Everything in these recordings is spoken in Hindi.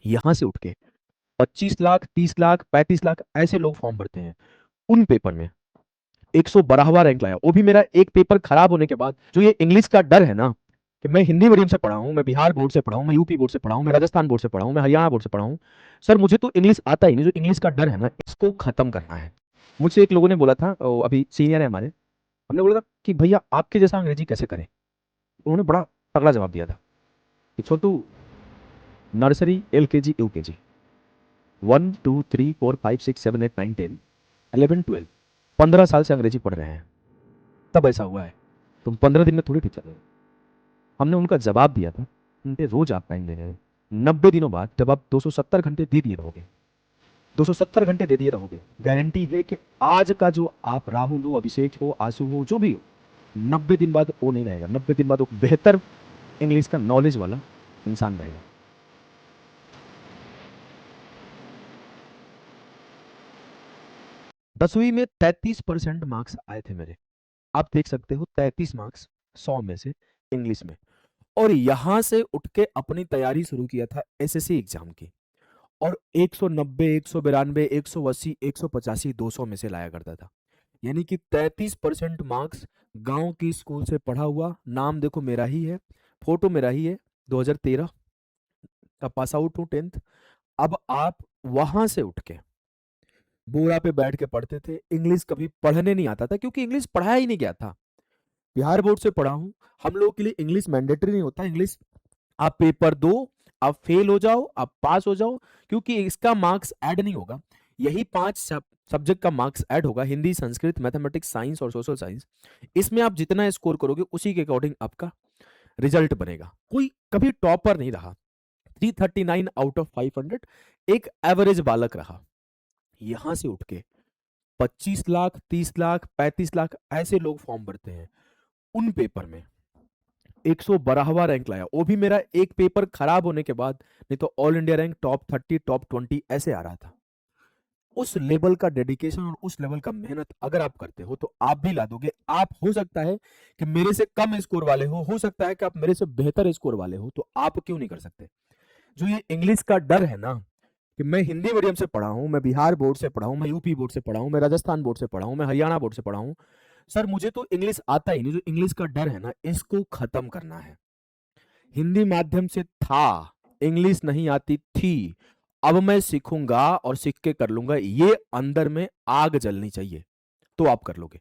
यहां से उठ के 25 लाख, 30 लाख, 35 लाख ऐसे लोग फॉर्म भरते हैं। उन पेपर में 112वां रैंक लाया, वो भी मेरा एक पेपर खराब होने के बाद। जो ये इंग्लिश का डर है ना, कि मैं हिंदी मीडियम से पढ़ा हूँ, मैं बिहार बोर्ड से पढ़ा हूँ, मैं यूपी बोर्ड से पढ़ा हूँ, मैं राजस्थान बोर्ड से पढ़ा हूँ, मैं हरियाणा बोर्ड से पढ़ा हूँ। सर मुझे तो इंग्लिश आता ही नहीं। जो इंग्लिश का डर है ना, इसको खत्म करना है। मुझसे एक लोगों ने बोला था, अभी सीनियर है हमारे, हमने बोला था कि भैया आपके जैसा अंग्रेजी कैसे करें। उन्होंने बड़ा तगड़ा जवाब दिया था कि छोटू, नर्सरी, एलकेजी, यूकेजी, 1 2 3 4 5 6 7 8 9 10 11 12, 15 साल से अंग्रेजी पढ़ रहे हैं, तब ऐसा हुआ है। तुम 15 दिन में थोड़ी ठीक चलोगे। हमने उनका जवाब दिया था, उनके रोज आप टाइम दे रहे हैं। 90 दिनों बाद जब आप 270 घंटे दे दिए रहोगे, 270 घंटे दे दिए रहोगे, गारंटी है कि आज का जो आप राहुल हो, अभिषेक हो, आंसू हो, जो भी हो, 90 दिन बाद वो नहीं रहेगा। 90 दिन बाद वो बेहतर इंग्लिश का नॉलेज वाला इंसान रहेगा। 10वीं में 33% मार्क्स आए थे मेरे। आप देख सकते हो, 33 मार्क्स 100 में से इंग्लिश में। और यहां से उठ के अपनी तैयारी शुरू किया था एसएससी एग्जाम की। और 190, 192, 180, 185, 200 में से लाया करता था। यानी कि 33% मार्क्स गांव की स्कूल से पढ़ा हुआ। नाम देखो मेरा ही है, फोटो मेरा ही है, 2013 का पास आउट हूँ 10th। अब आप वहां से उठ के बोरा पे बैठ के पढ़ते थे। इंग्लिश कभी पढ़ने नहीं आता था, क्योंकि इंग्लिश पढ़ाया ही नहीं गया था। बिहार बोर्ड से पढ़ा हूं। हम लोगों के लिए इंग्लिश मैंडेटरी नहीं होता। इंग्लिश आप पेपर दो, आप फेल हो जाओ, आप पास हो जाओ, क्योंकि इसका मार्क्स ऐड नहीं होगा। यही 5 सब्जेक्ट का मार्क्स ऐड होगा, हिंदी, संस्कृत, मैथमेटिक्स, साइंस और सोशल साइंस। इसमें आप जितना स्कोर करोगे उसी के अकॉर्डिंग आपका रिजल्ट बनेगा। कोई कभी टॉपर नहीं रहा। 339 आउट ऑफ 500 एक एवरेज बालक रहा। यहां से उठ के 25 लाख, 30 लाख, 35 लाख ऐसे लोग फॉर्म भरते हैं। उन पेपर में 112वां रैंक लाया, वो भी मेरा एक पेपर खराब होने के बाद। नहीं तो all India rank top 30, top 20 ऐसे आ रहा था। उस लेवल का डेडिकेशन और उस लेवल का मेहनत अगर आप करते हो तो आप भी ला दोगे। आप हो सकता है कि मेरे से कम स्कोर वाले हो सकता है कि आप मेरे से बेहतर स्कोर वाले हो, तो आप क्यों नहीं कर सकते। जो ये इंग्लिश का डर है ना, कि मैं हिंदी मीडियम से पढ़ा हूं, मैं बिहार बोर्ड से पढ़ा हूं, मैं यूपी बोर्ड से पढ़ा हूं, मैं राजस्थान बोर्ड से पढ़ा हूं, मैं हरियाणा बोर्ड से पढ़ा हूं, सर मुझे तो इंग्लिश आता ही नहीं। जो इंग्लिश का डर है ना, इसको खत्म करना है। हिंदी माध्यम से था, इंग्लिश नहीं आती थी, अब मैं सीखूंगा और सीख के कर लूंगा, ये अंदर में आग जलनी चाहिए, तो आप कर लोगे।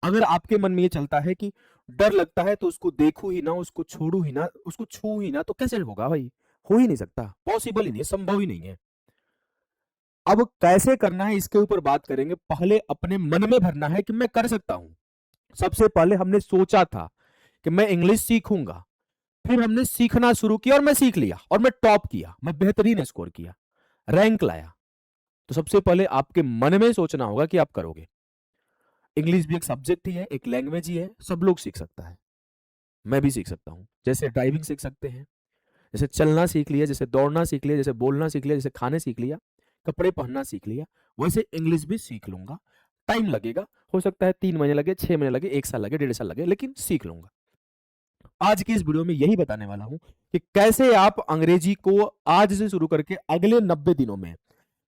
अगर आपके मन में ये चलता है कि डर लगता है तो उसको देखू ही ना, उसको छोड़ू ही ना, उसको छू ही ना, तो कैसे होगा भाई। हो ही नहीं सकता, पॉसिबल ही नहीं है, संभव ही नहीं है। अब कैसे करना है इसके ऊपर बात करेंगे। पहले अपने मन में भरना है कि मैं कर सकता हूं। सबसे पहले हमने सोचा था कि मैं इंग्लिश सीखूंगा। फिर हमने सीखना शुरू किया और मैं सीख लिया और मैं टॉप किया, मैं बेहतरीन स्कोर किया, रैंक लाया। तो सबसे पहले आपके मन में सोचना होगा कि आप करोगे। इंग्लिश भी एक सब्जेक्ट ही है, एक लैंग्वेज ही है, सब लोग सीख सकता है। मैं भी सीख सकता हूं। जैसे ड्राइविंग सीख सकते हैं, जैसे चलना सीख लिया, जैसे दौड़ना सीख लिया, जैसे बोलना सीख लिया, जैसे खाने सीख लिया, कपड़े पहनना सीख लिया, वैसे इंग्लिश भी सीख लूंगा। टाइम लगेगा, हो सकता है 3 महीने लगे, 6 महीने लगे, 1 साल लगे, 1.5 साल लगे, लेकिन सीख लूंगा। आज की इस वीडियो में यही बताने वाला हूं कि कैसे आप अंग्रेजी को आज से शुरू करके अगले 90 दिनों में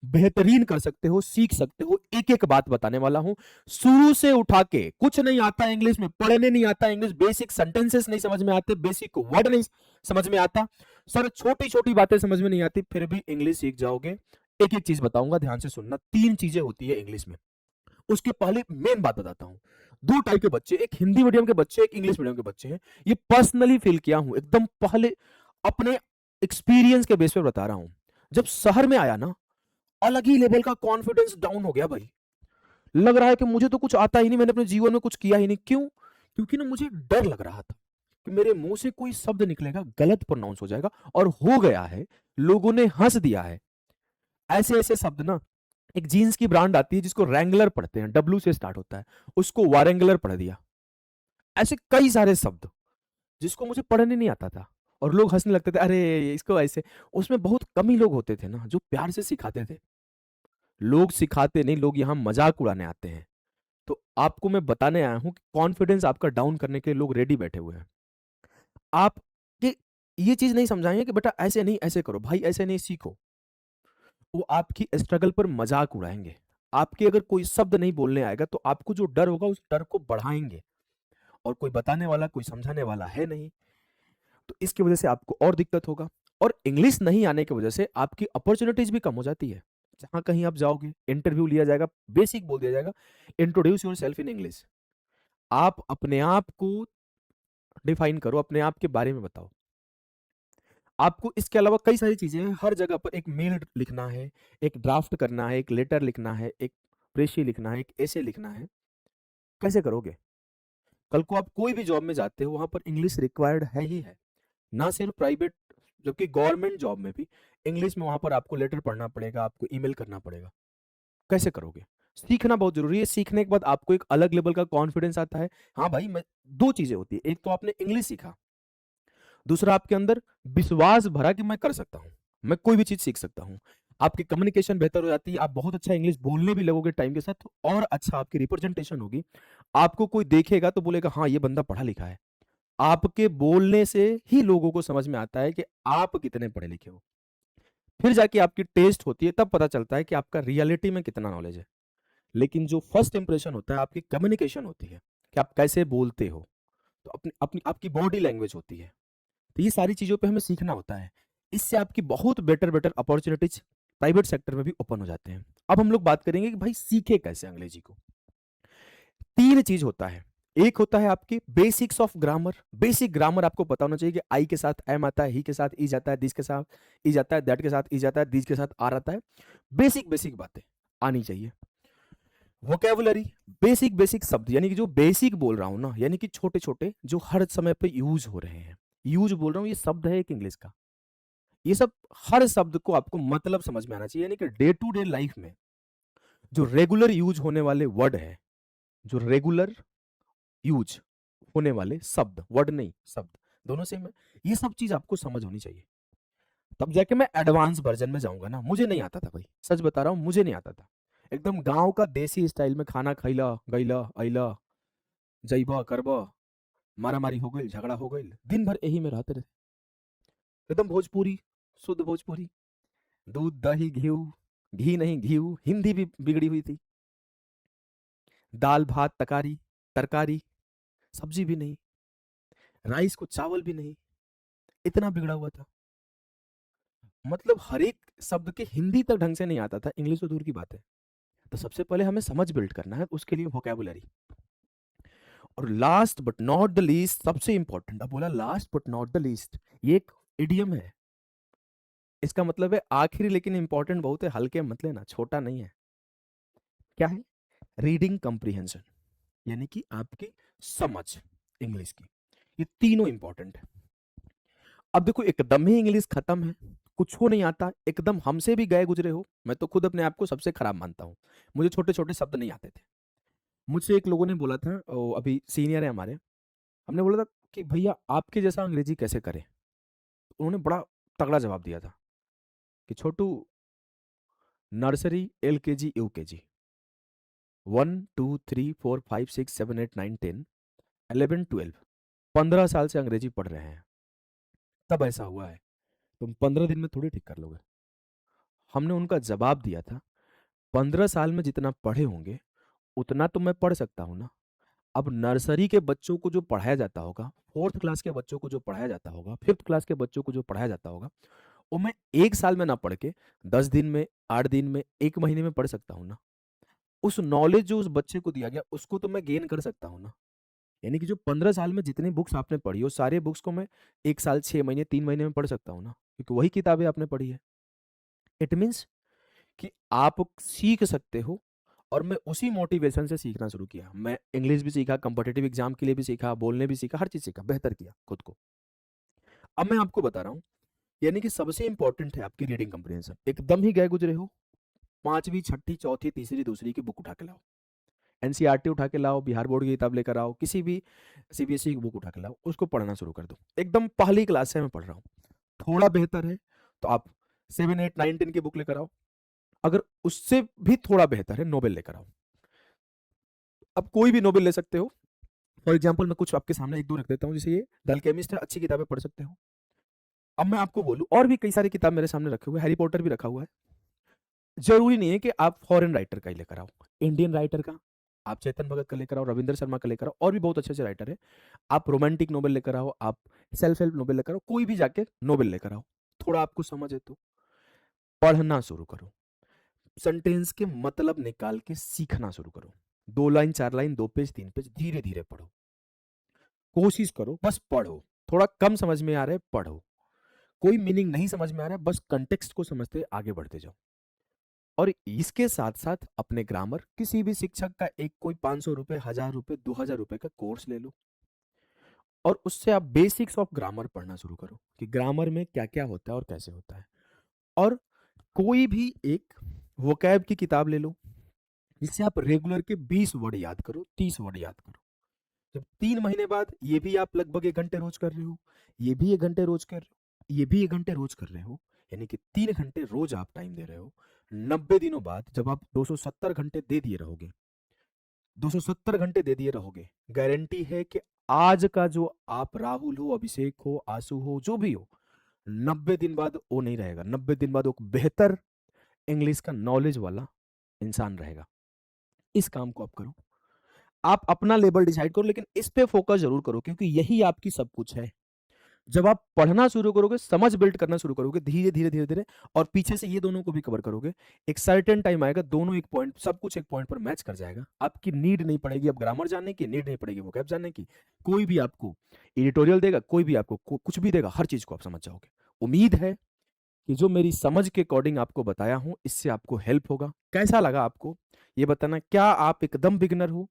बेहतरीन कर सकते हो, सीख सकते हो। एक एक बात बताने वाला हूं, शुरू से उठा के। कुछ नहीं आता इंग्लिश में, पढ़ने नहीं आता इंग्लिश, बेसिक सेंटेंसेस नहीं समझ में आते, बेसिक वर्ड नहीं समझ में आता, सर छोटी छोटी बातें समझ में नहीं आती, फिर भी इंग्लिश सीख जाओगे। एक एक चीज बताऊंगा, ध्यान से सुनना। 3 चीजें होती है इंग्लिश में। उसके पहले मेन बात बताता हूं। 2 टाइप के बच्चे, एक हिंदी मीडियम के बच्चे, एक इंग्लिश मीडियम के बच्चे हैं। ये पर्सनली फील किया हूं, एकदम पहले अपने एक्सपीरियंस के बेस पे बता रहा हूं। जब शहर में आया ना, अलग ही लेवल का कॉन्फिडेंस डाउन हो गया भाई। लग रहा है कि मुझे तो कुछ आता ही नहीं, मैंने अपने जीवन में कुछ किया ही नहीं। क्यों? क्योंकि ना मुझे डर लग रहा था कि मेरे मुंह से कोई शब्द निकलेगा, गलत प्रोनाउंस हो जाएगा, और हो गया है। लोगों ने हंस दिया है। ऐसे ऐसे शब्द ना, एक जीन्स की ब्रांड आती है जिसको रैंगलर पढ़ते हैं, डब्ल्यू से स्टार्ट होता है, उसको वारेंगलर पढ़ दिया। ऐसे कई सारे शब्द जिसको मुझे पढ़ने नहीं आता था, और लोग हंसने लगते थे, अरे इसको ऐसे। उसमें बहुत कम ही लोग होते थे ना जो प्यार से सिखाते थे। लोग सिखाते नहीं, लोग यहाँ मजाक उड़ाने आते हैं। तो आपको मैं बताने आया हूं कि कॉन्फिडेंस आपका डाउन करने के लिए लोग रेडी बैठे हुए हैं। आप ये चीज नहीं समझाएंगे कि बेटा ऐसे नहीं, ऐसे करो भाई, ऐसे नहीं, सीखो। वो आपकी स्ट्रगल पर मजाक उड़ाएंगे। आपके अगर कोई शब्द नहीं बोलने आएगा तो आपको जो डर होगा उस डर को बढ़ाएंगे, और कोई बताने वाला कोई समझाने वाला है नहीं, तो इसकी वजह से आपको और दिक्कत होगा। और इंग्लिश नहीं आने की वजह से आपकी अपॉर्चुनिटीज भी कम हो जाती है। जहां कहीं आप जाओगे, इंटरव्यू लिया जाएगा, बेसिक बोल दिया जाएगा, introduce your self in English. आप अपने आप को डिफाइन करो, अपने आप के बारे में बताओ। आपको इसके अलावा कई सारी चीजें हैं, हर जगह पर एक मेल लिखना है, एक ड्राफ्ट करना है, एक लेटर लिखना है, एक प्रेशी लिखना है, एक ऐसे लिखना है। कैसे करोगे? कल को आप कोई भी जॉब में जाते हो, वहां पर इंग्लिश रिक्वायर्ड है ही है। ना सिर्फ प्राइवेट, जबकि गवर्नमेंट जॉब में भी इंग्लिश में वहां पर आपको लेटर पढ़ना पड़ेगा, आपको ईमेल करना पड़ेगा। कैसे करोगे? सीखना बहुत जरूरी है। सीखने के बाद आपको एक अलग लेवल का कॉन्फिडेंस आता है। हाँ भाई, मैं दो चीजें होती है, एक तो आपने इंग्लिश सीखा, दूसरा आपके अंदर विश्वास भरा कि मैं कर सकता हूं, मैं कोई भी चीज सीख सकता हूं। आपकी कम्युनिकेशन बेहतर हो जाती है, आप बहुत अच्छा इंग्लिश बोलने भी लगोगे टाइम के साथ, तो और अच्छा आपकी रिप्रेजेंटेशन होगी। आपको कोई देखेगा तो बोलेगा हाँ ये बंदा पढ़ा लिखा है। आपके बोलने से ही लोगों को समझ में आता है कि आप कितने पढ़े लिखे हो। फिर जाके आपकी टेस्ट होती है, तब पता चलता है कि आपका रियलिटी में कितना नॉलेज है। लेकिन जो फर्स्ट इंप्रेशन होता है, आपकी कम्युनिकेशन होती है कि आप कैसे बोलते हो, तो अपनी अपनी आपकी बॉडी लैंग्वेज होती है। तो ये सारी चीजों पे हमें सीखना होता है। इससे आपकी बहुत better better opportunities private sector में भी ओपन हो जाते हैं। अब हम लोग बात करेंगे कि भाई सीखे कैसे अंग्रेजी को। तीन चीज होता है। एक होता है आपकी basics of grammar. Basic grammar आपको पता होना चाहिए कि आई के साथ एम आता है, ही के साथ ई जाता है, दिस के साथ ई जाता है, दैट के साथ ई जाता है, दिस के साथ आर आता है। बेसिक बेसिक बातें आनी चाहिए। वोकेबुलरी, बेसिक बेसिक शब्द, यानी कि जो बेसिक बोल रहा हूं ना, यानी कि छोटे छोटे जो हर समय पे यूज हो रहे हैं, यूज बोल रहा हूं, ये शब्द है एक इंग्लिश का। ये सब हर शब्द को आपको मतलब समझ में आना चाहिए, यानी कि डे टू डे लाइफ में जो रेगुलर यूज होने वाले वर्ड है, जो रेगुलर यूज होने वाले शब्द, वर्ड नहीं शब्द, दोनों सेम है, ये सब चीज आपको समझ होनी चाहिए। तब जाके मैं एडवांस वर्जन में जाऊंगा ना। मुझे नहीं आता था भाई, सच बता रहा हूं, मुझे नहीं आता था। एकदम गांव का देसी स्टाइल में खाना खैला गैला अइला जइबा करबा, मारा मारी हो गई, झगड़ा हो गई, दिन भर यही में रहते रहे। एकदम भोजपुरी, शुद्ध भोजपुरी, दूध दही घी, घी नहीं घी, हिंदी भी बिगड़ी हुई थी, दाल भात तकारी तरकारी, सब्जी भी नहीं, राइस को चावल भी नहीं, इतना बिगड़ा हुआ था। मतलब हर एक शब्द के हिंदी तक ढंग से नहीं आता था, इंग्लिश तो दूर की बात है। तो सबसे पहले हमें समझ बिल्ड करना है, उसके लिए वोकेबुलरी। और last but not the least, सबसे इंपॉर्टेंट, अब बोला last but not the least, ये एक इडियम है। इसका मतलब है आखिरी लेकिन इंपॉर्टेंट बहुत है, हल्के मत लेना, छोटा नहीं है। क्या है? रीडिंग कंप्रीहेंशन, यानी कि आपकी समझ इंग्लिश की। ये तीनों इंपॉर्टेंट है। अब देखो, एकदम ही इंग्लिश खत्म है, कुछ हो नहीं आता, एकदम हमसे भी गए गुजरे हो, मैं तो खुद अपने आप को सबसे खराब मानता हूं। मुझे छोटे छोटे शब्द नहीं आते थे। मुझसे एक लोगों ने बोला था, अभी सीनियर है हमारे, हमने बोला था कि भैया आपके जैसा अंग्रेजी कैसे करें। उन्होंने बड़ा तगड़ा जवाब दिया था कि छोटू, नर्सरी LKG UKG 1 2 3 4 5 6 7 8 9 10 11 12 15 साल से अंग्रेजी पढ़ रहे हैं, तब ऐसा हुआ है, तुम 15 दिन में थोड़ी ठीक कर लोगे। हमने उनका जवाब दिया था, 15 साल में जितना पढ़े होंगे उतना तो मैं पढ़ सकता हूं ना। अब नर्सरी के बच्चों को जो पढ़ाया जाता होगा, फोर्थ क्लास के बच्चों को जो पढ़ाया जाता होगा, फिफ्थ क्लास के बच्चों को जो पढ़ाया जाता होगा, वो मैं एक साल में ना पढ़ के 10 दिन में, 8 दिन में, एक महीने में पढ़ सकता हूँ ना। उस नॉलेज जो उस बच्चे को दिया गया उसको तो मैं गेन कर सकता हूँ ना। यानी कि जो 15 साल में जितनी बुक्स आपने पढ़ी हो, सारे बुक्स को मैं एक साल, 6 महीने, 3 महीने में पढ़ सकता हूँ ना, क्योंकि वही किताबें आपने पढ़ी है। इट मीन्स कि आप सीख सकते हो। और मैं उसी मोटिवेशन से सीखना शुरू किया। मैं इंग्लिश भी सीखा, कंपटीटिव एग्जाम के लिए भी सीखा, बोलने भी सीखा, हर चीज सीखा, बेहतर किया खुद को। अब मैं आपको बता रहा हूँ, यानी कि सबसे इंपॉर्टेंट है आपकी रीडिंग कंप्रीहेंशन। एकदम ही गए गुजरे हो, पांचवी, छठी, चौथी, तीसरी, दूसरी की बुक उठा के लाओ, NCERT उठा के लाओ, बिहार बोर्ड की किताब लेकर आओ, किसी भी CBSE की बुक उठा के लाओ, उसको पढ़ना शुरू कर दो। एकदम पहली क्लास से मैं पढ़ रहा हूँ, थोड़ा बेहतर है तो आप 7 8 9 10 की बुक लेकर आओ। अगर उससे भी थोड़ा बेहतर है, नोबेल लेकर आओ। अब कोई भी नोबेल ले सकते हो। फॉर एग्जाम्पल मैं कुछ आपके सामने एक दो रख देता हूँ, जैसे ये द अल्केमिस्ट है, अच्छी किताबें पढ़ सकते हो। अब मैं आपको बोलूं, और भी कई सारी किताब मेरे सामने रखे हुए, हैरी पॉटर भी रखा हुआ है। जरूरी नहीं है कि आप फॉरेन राइटर का ही लेकर आओ, इंडियन राइटर का आप चेतन भगत का लेकर आओ, रविंद्र शर्मा का लेकर आओ, और भी बहुत अच्छे अच्छे राइटर है। आप रोमांटिक नोवेल लेकर आओ, आप सेल्फ हेल्प नोवेल लेकर आओ, कोई भी जाके नोवेल लेकर आओ, थोड़ा आपको समझ है तो पढ़ना शुरू करो, सेंटेंस के मतलब निकाल के सीखना शुरू करो। 2 लाइन 4 लाइन 2 पेज 3 पेज धीरे धीरे पढ़ो, कोशिश करो, बस पढ़ो। थोड़ा कम समझ में आ रहा है पढ़ो, कोई मीनिंग नहीं समझ में आ रहा है बस कंटेक्स्ट को समझते आगे बढ़ते जाओ। और इसके साथ साथ अपने ग्रामर, किसी भी शिक्षक का एक कोई 500 रुपए 1000 रुपए 2000 रुपए का कोर्स ले लो, और उससे आप बेसिक्स ऑफ ग्रामर पढ़ना शुरू करो कि ग्रामर में क्या क्या होता है और कैसे होता है। और कोई भी एक वोकैब की किताब ले लो, जिससे आप रेगुलर के 20 वर्ड याद करो, 30 वर्ड याद करो। जब 3 महीने बाद ये भी आप लगभग 1 घंटे रोज कर रहे हो, ये भी 1 घंटे रोज कर रहे हो, ये भी 1 घंटे रोज कर रहे हो, यानी कि 3 घंटे रोज आप टाइम दे रहे हो। 90 दिनों बाद जब आप 270 घंटे दे दिए रहोगे, 270 घंटे दे दिए रहोगे, गारंटी है कि आज का जो आप राहुल हो, अभिषेक हो, आंसू हो, जो भी हो, 90 दिन बाद वो नहीं रहेगा। 90 दिन बाद वो बेहतर इंग्लिश का नॉलेज वाला इंसान रहेगा। इस काम को आप करो, आप अपना लेवल डिसाइड करो, लेकिन इस पे फोकस जरूर करो, क्योंकि यही आपकी सब कुछ है। जब आप पढ़ना शुरू करोगे, समझ बिल्ड करना शुरू करोगे, धीरे धीरे धीरे धीरे, और पीछे से ये दोनों को भी कवर करोगे, एक सर्टेन टाइम आएगा, दोनों एक पॉइंट, सब कुछ एक पॉइंट पर मैच कर जाएगा। आपकी नीड नहीं पड़ेगी अब ग्रामर जानने की, नीड नहीं पड़ेगी वोकैब जानने की। कोई भी आपको एडिटोरियल देगा, कोई भी आपको कुछ भी देगा, हर चीज को आप समझ जाओगे। उम्मीद है कि जो मेरी समझ के अकॉर्डिंग आपको बताया हूं, इससे आपको हेल्प होगा। कैसा लगा आपको ये बताना, क्या आप एकदम बिगिनर हो,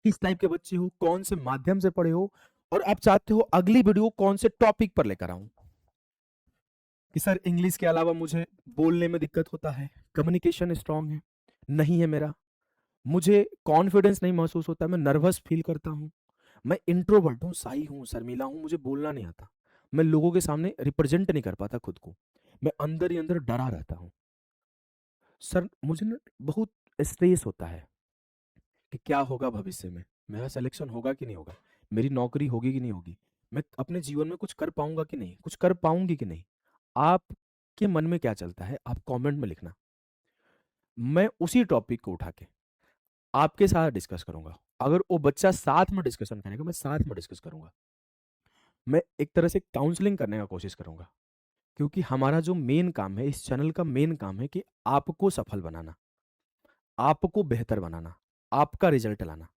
किस टाइप के बच्चे हो, कौन से माध्यम से पढ़े हो, और आप चाहते हो अगली वीडियो कौन से टॉपिक पर लेकर आऊं। कि सर इंग्लिश के अलावा मुझे बोलने में दिक्कत होता है, कम्युनिकेशन स्ट्रांग है नहीं है मेरा, मुझे कॉन्फिडेंस नहीं महसूस होता, मैं नर्वस फील करता हूँ, मैं इंट्रोवर्ट हूँ, साई हूँ, शर्मीला हूँ, मुझे बोलना नहीं आता, मैं लोगों के सामने रिप्रेजेंट नहीं कर पाता खुद को, मैं अंदर ही अंदर डरा रहता हूँ। सर मुझे ना बहुत स्ट्रेस होता है कि क्या होगा भविष्य में, मेरा सिलेक्शन होगा कि नहीं होगा, मेरी नौकरी होगी कि नहीं होगी, मैं अपने जीवन में कुछ कर पाऊंगा कि नहीं, कुछ कर पाऊंगी कि नहीं। आपके मन में क्या चलता है आप कमेंट में लिखना, मैं उसी टॉपिक को उठा के आपके साथ डिस्कस करूंगा। अगर वो बच्चा साथ में डिस्कशन करेगा, मैं साथ में डिस्कस करूंगा, मैं एक तरह से काउंसलिंग करने का कोशिश करूंगा। क्योंकि हमारा जो मेन काम है, इस चैनल का मेन काम है कि आपको सफल बनाना, आपको बेहतर बनाना, आपका रिजल्ट लाना।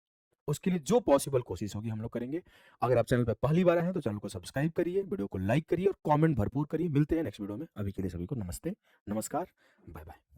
उसके लिए जो पॉसिबल कोशिश होगी हम लोग करेंगे। अगर आप चैनल पर पहली बार आए हैं तो चैनल को सब्सक्राइब करिए, वीडियो को लाइक करिए और कमेंट भरपूर करिए। मिलते हैं नेक्स्ट वीडियो में। अभी के लिए सभी को नमस्ते, नमस्कार, बाय बाय।